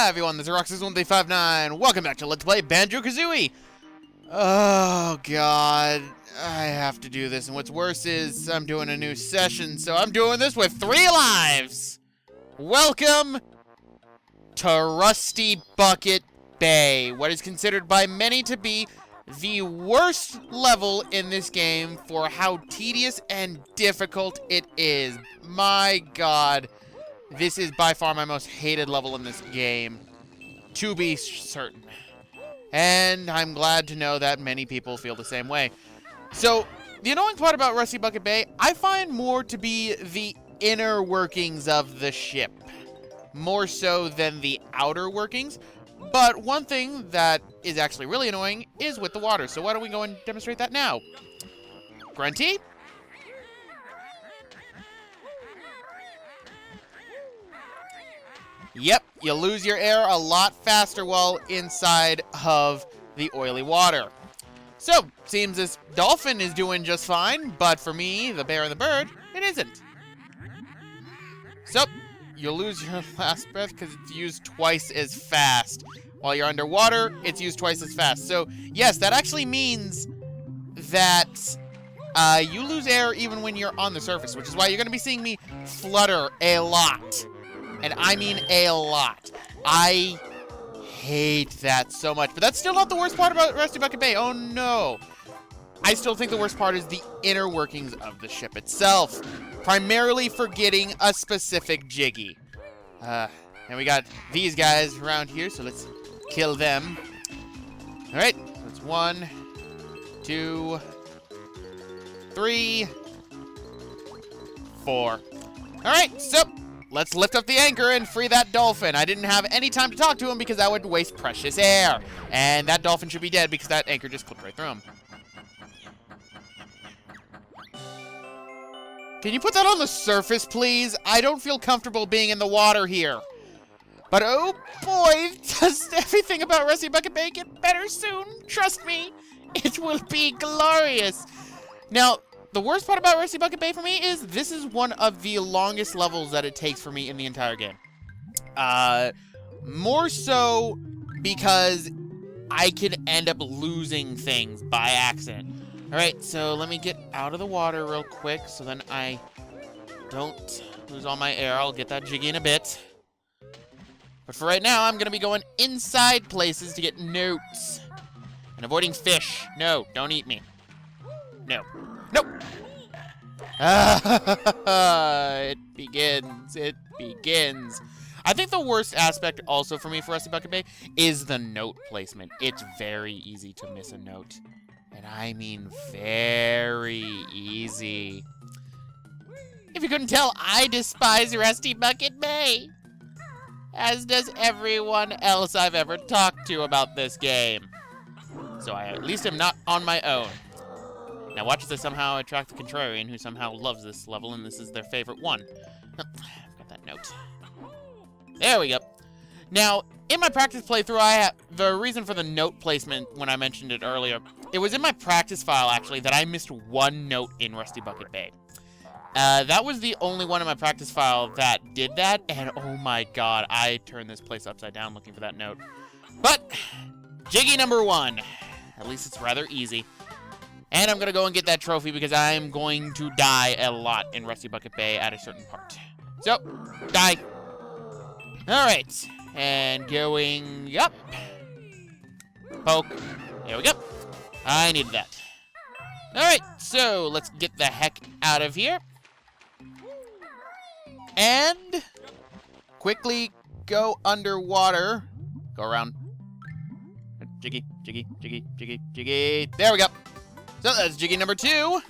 Hi everyone, this is Roxas1359. Welcome back to Let's Play Banjo-Kazooie. Oh god, I have to do this, and what's worse is I'm doing a new session, so I'm doing this with 3 lives. Welcome to Rusty Bucket Bay, what is considered by many to be the worst level in this game for how tedious and difficult it is. My god. This is by far my most hated level in this game, to be certain. And I'm glad to know that many people feel the same way. So, the annoying part about Rusty Bucket Bay, I find more to be the inner workings of the ship, more so than the outer workings. But one thing that is actually really annoying is with the water, so why don't we go and demonstrate that now? Grunty? Yep, you lose your air a lot faster while inside of the oily water. So, seems this dolphin is doing just fine, but for me, the bear and the bird, it isn't. So, you'll lose your last breath because it's used twice as fast. While you're underwater, it's used twice as fast. So, yes, that actually means that you lose air even when you're on the surface, which is why you're going to be seeing me flutter a lot. And I mean a lot. I hate that so much. But that's still not the worst part about Rusty Bucket Bay. Oh no. I still think the worst part is the inner workings of the ship itself. Primarily for getting a specific Jiggy. And we got these guys around here, so let's kill them. Alright, so that's 1, 2, 3, 4. Alright, so let's lift up the anchor and free that dolphin. I didn't have any time to talk to him because that would waste precious air. And that dolphin should be dead because that anchor just clipped right through him. Can you put that on the surface, please? I don't feel comfortable being in the water here. But oh boy, does everything about Rusty Bucket Bay get better soon. Trust me, it will be glorious. Now, the worst part about Rusty Bucket Bay for me is this is one of the longest levels that it takes for me in the entire game. More so because I could end up losing things by accident. Alright, so let me get out of the water real quick so then I don't lose all my air. I'll get that Jiggy in a bit. But for right now, I'm going to be going inside places to get notes. And avoiding fish. No, don't eat me. No. Nope. It begins. It begins. I think the worst aspect also for me for Rusty Bucket Bay is the note placement. It's very easy to miss a note. And I mean very easy. If you couldn't tell, I despise Rusty Bucket Bay. As does everyone else I've ever talked to about this game. So I at least am not on my own. Now watch as I somehow attract the contrarian who somehow loves this level and this is their favorite one. Oh, I've got that note. There we go. Now, in my practice playthrough, the reason for the note placement when I mentioned it earlier, it was in my practice file actually that I missed 1 note in Rusty Bucket Bay. That was the only one in my practice file that did that, and oh my god, I turned this place upside down looking for that note. But, Jiggy number 1. At least it's rather easy. And I'm going to go and get that trophy because I'm going to die a lot in Rusty Bucket Bay at a certain part. So, die. Alright. And going up. Poke. There we go. I needed that. Alright, so let's get the heck out of here. And quickly go underwater. Go around. Jiggy, Jiggy, Jiggy, Jiggy, Jiggy. There we go. So that's Jiggy number 2.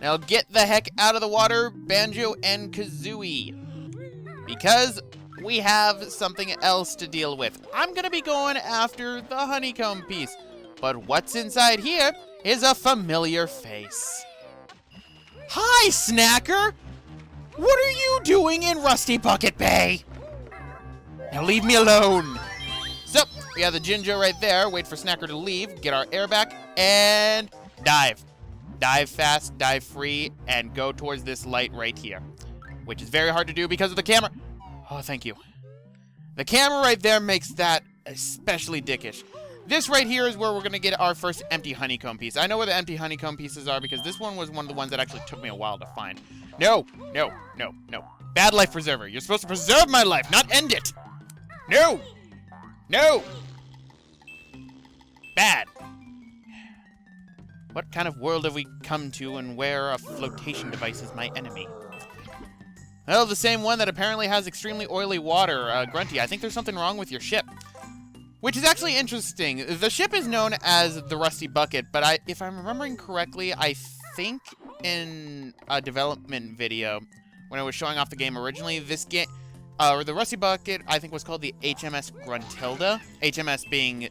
Now get the heck out of the water, Banjo and Kazooie. Because we have something else to deal with. I'm going to be going after the honeycomb piece. But what's inside here is a familiar face. Hi, Snacker! What are you doing in Rusty Bucket Bay? Now leave me alone. So, we have the Jinjo right there. Wait for Snacker to leave. Get our air back. And dive. Dive fast, dive free, and go towards this light right here. Which is very hard to do because of the camera. Oh, thank you. The camera right there makes that especially dickish. This right here is where we're going to get our first empty honeycomb piece. I know where the empty honeycomb pieces are because this one was one of the ones that actually took me a while to find. No, no, no, no. Bad life preserver. You're supposed to preserve my life, not end it. No. No. Bad. What kind of world have we come to and where a flotation device is my enemy? Well, the same one that apparently has extremely oily water. Grunty, I think there's something wrong with your ship. Which is actually interesting. The ship is known as the Rusty Bucket, but if I'm remembering correctly, I think in a development video, when I was showing off the game originally, this game, or the Rusty Bucket, I think was called the HMS Gruntilda. HMS being,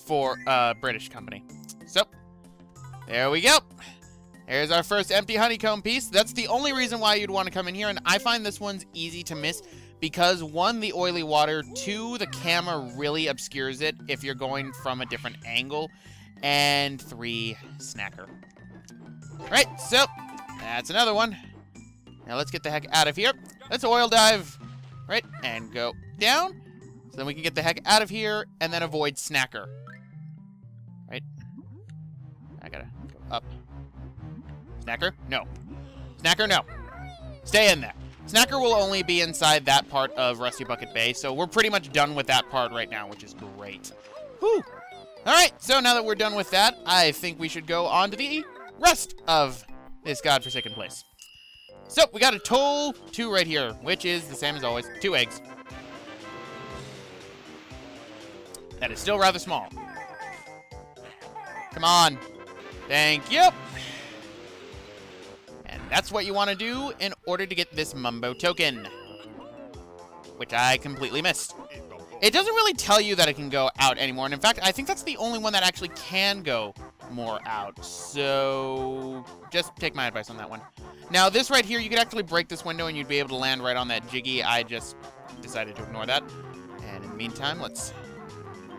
for a British company. So, there we go. There's our first empty honeycomb piece. That's the only reason why you'd want to come in here, and I find this one's easy to miss because, 1, the oily water, 2, the camera really obscures it if you're going from a different angle, and 3, snacker. Right, so, that's another one. Now let's get the heck out of here. Let's oil dive, right, and go down, so then we can get the heck out of here, and then avoid snacker. Right? I gotta go up. Snacker? No. Snacker, no. Stay in there. Snacker will only be inside that part of Rusty Bucket Bay, so we're pretty much done with that part right now, which is great. Whew. Alright, so now that we're done with that, I think we should go on to the rest of this godforsaken place. So, we got a toll 2 right here, which is the same as always, 2 eggs. That is still rather small. Come on. Thank you. And that's what you want to do in order to get this Mumbo token, which I completely missed. It doesn't really tell you that it can go out anymore, and in fact, I think that's the only one that actually can go more out, so just take my advice on that one. Now, this right here, you could actually break this window and you'd be able to land right on that Jiggy. I just decided to ignore that. And in the meantime, let's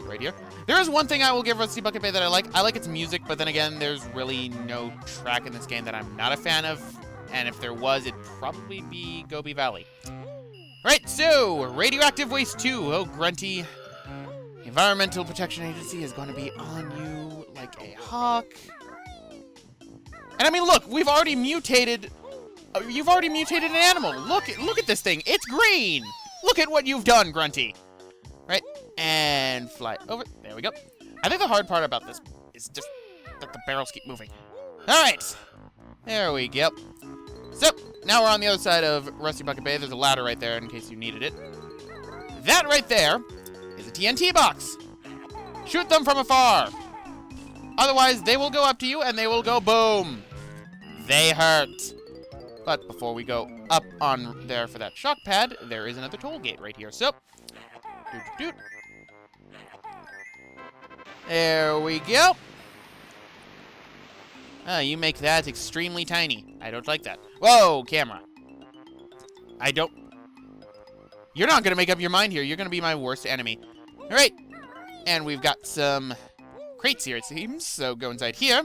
right here. There is one thing I will give Rusty Bucket Bay that I like. I like its music, but then again, there's really no track in this game that I'm not a fan of. And if there was, it'd probably be Gobi Valley. Right, so, Radioactive Waste 2. Oh, Grunty. The Environmental Protection Agency is going to be on you like a hawk. And I mean, look, we've already mutated... you've already mutated an animal. Look at this thing. It's green. Look at what you've done, Grunty. Right? And fly over. There we go. I think the hard part about this is just that the barrels keep moving. Alright. There we go. So, now we're on the other side of Rusty Bucket Bay. There's a ladder right there in case you needed it. That right there is a TNT box. Shoot them from afar. Otherwise, they will go up to you and they will go boom. They hurt. But before we go up on there for that shock pad, there is another toll gate right here. So, doot. There we go. You make that extremely tiny. I don't like that. Whoa, camera. I don't... You're not going to make up your mind here. You're going to be my worst enemy. All right. And we've got some crates here, it seems. So go inside here.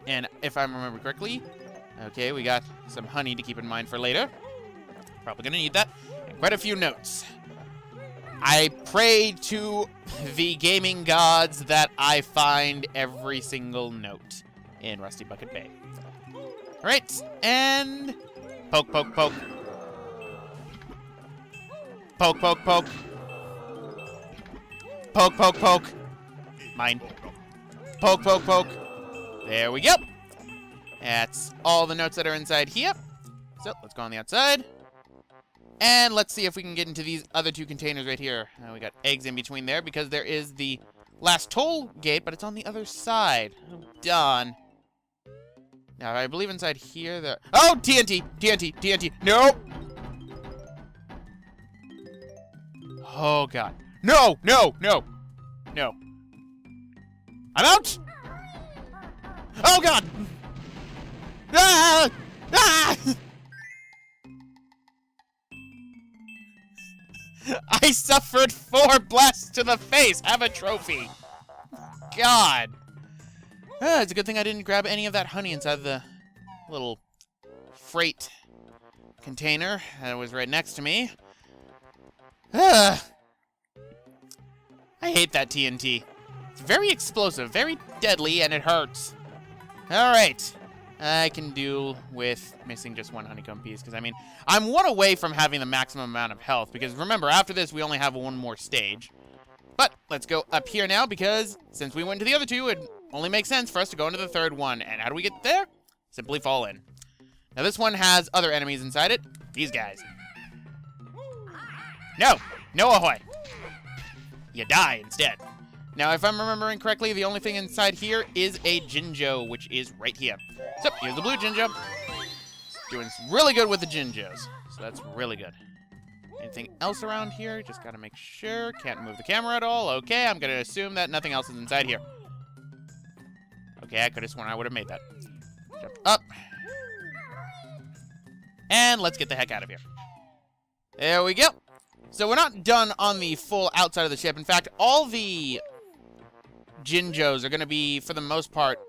And if I remember correctly... Okay, we got some honey to keep in mind for later. Probably going to need that. And quite a few notes. I pray to the gaming gods that I find every single note in Rusty Bucket Bay. Alright, and... Poke, poke, poke. Poke, poke, poke. Poke, poke, poke. Mine. Poke, poke, poke. There we go. That's all the notes that are inside here. So, let's go on the outside. And let's see if we can get into these other 2 containers right here. We got eggs in between there because there is the last toll gate, but it's on the other side. Oh, darn. Now, I believe inside here there... Oh, TNT! TNT! TNT! Nope! Oh, God. No! No! No! No. I'm out! Oh, God! Ah! Ah! I suffered 4 blasts to the face. Have a trophy. God. It's a good thing I didn't grab any of that honey inside the little freight container that was right next to me. I hate that TNT. It's very explosive, very deadly, and it hurts. Alright. I can deal with missing just one honeycomb piece, because, I mean, I'm one away from having the maximum amount of health, because remember, after this, we only have one more stage. But let's go up here now, because since we went to the other two, it only makes sense for us to go into the third one. And how do we get there? Simply fall in. Now, this one has other enemies inside it. These guys. No! No ahoy! You die instead. Now, if I'm remembering correctly, the only thing inside here is a Jinjo, which is right here. So, here's the blue Jinjo. Doing really good with the Jinjos. So that's really good. Anything else around here? Just gotta make sure. Can't move the camera at all. Okay, I'm gonna assume that nothing else is inside here. Okay, I could have sworn I would have made that. Jump up. And let's get the heck out of here. There we go. So we're not done on the full outside of the ship. In fact, all the Jinjos are going to be, for the most part,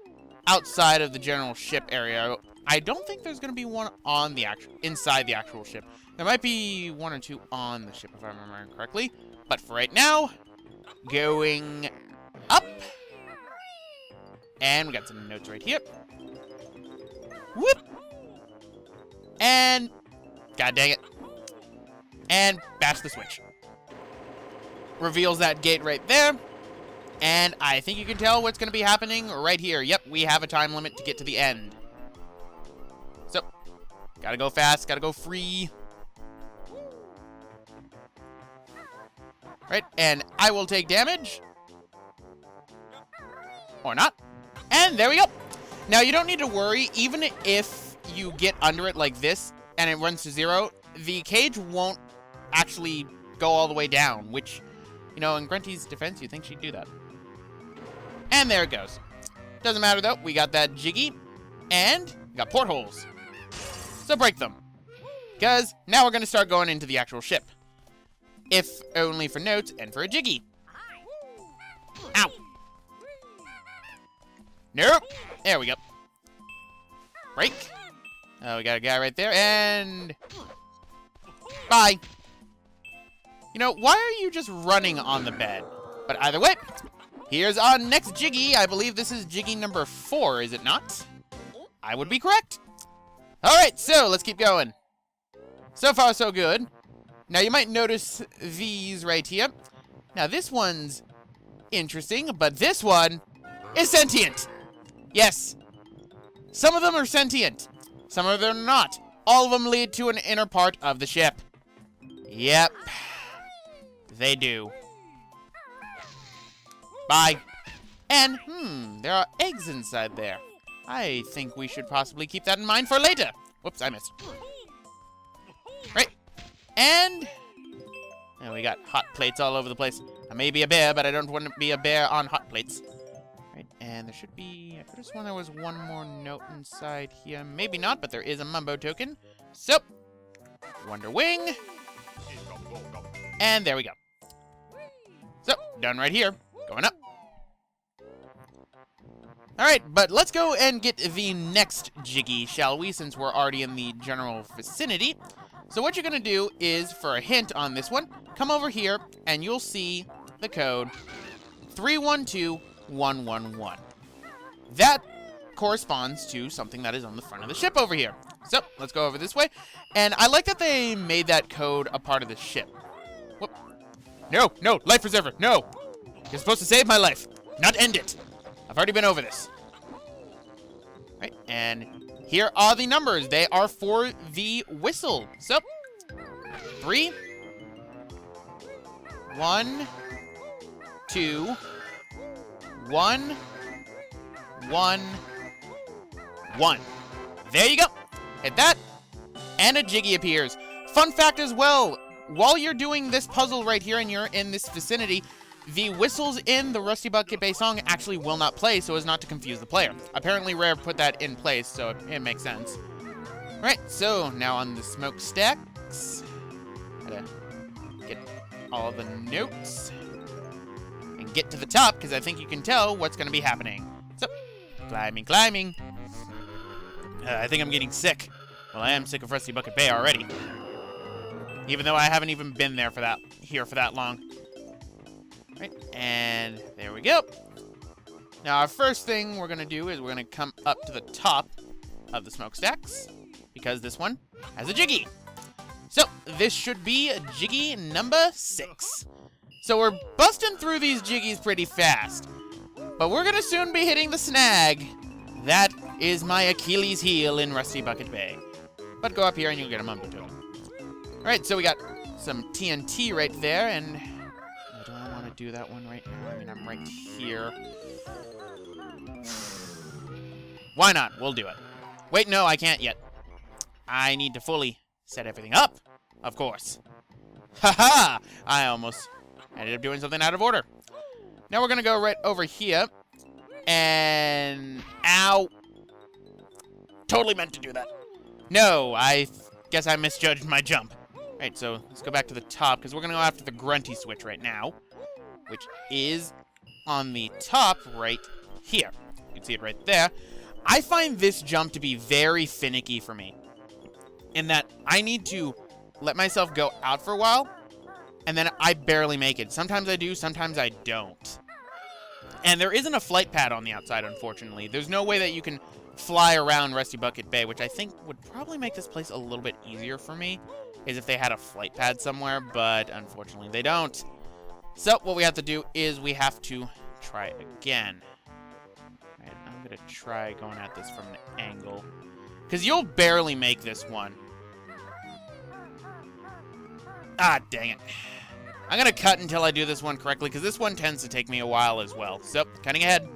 outside of the general ship area. I don't think there's going to be one on the inside the actual ship. There might be one or two on the ship, if I'm remembering correctly. But for right now, going up. And we got some notes right here. Whoop! And, god dang it. And bash the switch. Reveals that gate right there. And I think you can tell what's going to be happening right here. Yep, we have a time limit to get to the end. So, gotta go fast, gotta go free. Right, and I will take damage. Or not. And there we go. Now, you don't need to worry. Even if you get under it like this and it runs to 0, the cage won't actually go all the way down, which, you know, in Grunty's defense, you'd think she'd do that. And there it goes. Doesn't matter, though. We got that Jiggy, and we got portholes. So break them. Because now we're going to start going into the actual ship. If only for notes and for a Jiggy. Ow. Nope. There we go. Break. Oh, we got a guy right there, and bye. You know, why are you just running on the bed? But either way, here's our next Jiggy. I believe this is Jiggy number 4, is it not? I would be correct. All right, so let's keep going. So far, so good. Now, you might notice these right here. Now, this one's interesting, but this one is sentient. Yes. Some of them are sentient. Some of them are not. All of them lead to an inner part of the ship. Yep. They do. Bye. And, there are eggs inside there. I think we should possibly keep that in mind for later. Whoops, I missed. Right. And we got hot plates all over the place. I may be a bear, but I don't want to be a bear on hot plates. Right, and there should be, I could have sworn there was one more note inside here. Maybe not, but there is a Mumbo token. So, Wonder Wing. And there we go. So, done right here. Going up. Alright, but let's go and get the next Jiggy, shall we, since we're already in the general vicinity. So what you're going to do is, for a hint on this one, come over here, and you'll see the code 312111. That corresponds to something that is on the front of the ship over here. So, let's go over this way. And I like that they made that code a part of the ship. Whoop. No, no, life preserver, no. You're supposed to save my life, not end it. I've already been over this. Right, and here are the numbers. They are for the whistle. So, 3, 1, 2, 1, 1, 1. There you go. Hit that, and a Jiggy appears. Fun fact as well, while you're doing this puzzle right here and you're in this vicinity, the whistles in the Rusty Bucket Bay song actually will not play so as not to confuse the player. Apparently Rare put that in place, so it makes sense. Right, so now on the smokestacks. Gotta get all the notes and get to the top, because I think you can tell what's going to be happening. So, climbing, climbing. I think I'm getting sick. Well, I am sick of Rusty Bucket Bay already. Even though I haven't even been there for that long. Right, and there we go. Now, our first thing we're going to do is we're going to come up to the top of the smokestacks, because this one has a Jiggy. So, this should be Jiggy number 6. So, we're busting through these Jiggies pretty fast. But we're going to soon be hitting the snag. That is my Achilles heel in Rusty Bucket Bay. But go up here and you'll get a momentum. Alright, so we got some TNT right there, and do I want to do that one right now? I mean, I'm right here. Why not? We'll do it. Wait, no, I can't yet. I need to fully set everything up, of course. Haha! I almost ended up doing something out of order. Now we're going to go right over here, and... Ow! Totally meant to do that. No, I guess I misjudged my jump. Alright, so let's go back to the top, because we're going to go after the grunty switch right now, which is on the top right here. You can see it right there. I find this jump to be very finicky for me, in that I need to let myself go out for a while, and then I barely make it. Sometimes I do, sometimes I don't. And there isn't a flight pad on the outside, unfortunately. There's no way that you can fly around Rusty Bucket Bay, which I think would probably make this place a little bit easier for me, is if they had a flight pad somewhere, but unfortunately they don't. So what we have to do is we have to try again. Alright, I'm going to try going at this from an angle, because you'll barely make this one. Ah, dang it. I'm going to cut until I do this one correctly, because this one tends to take me a while as well. So, cutting ahead.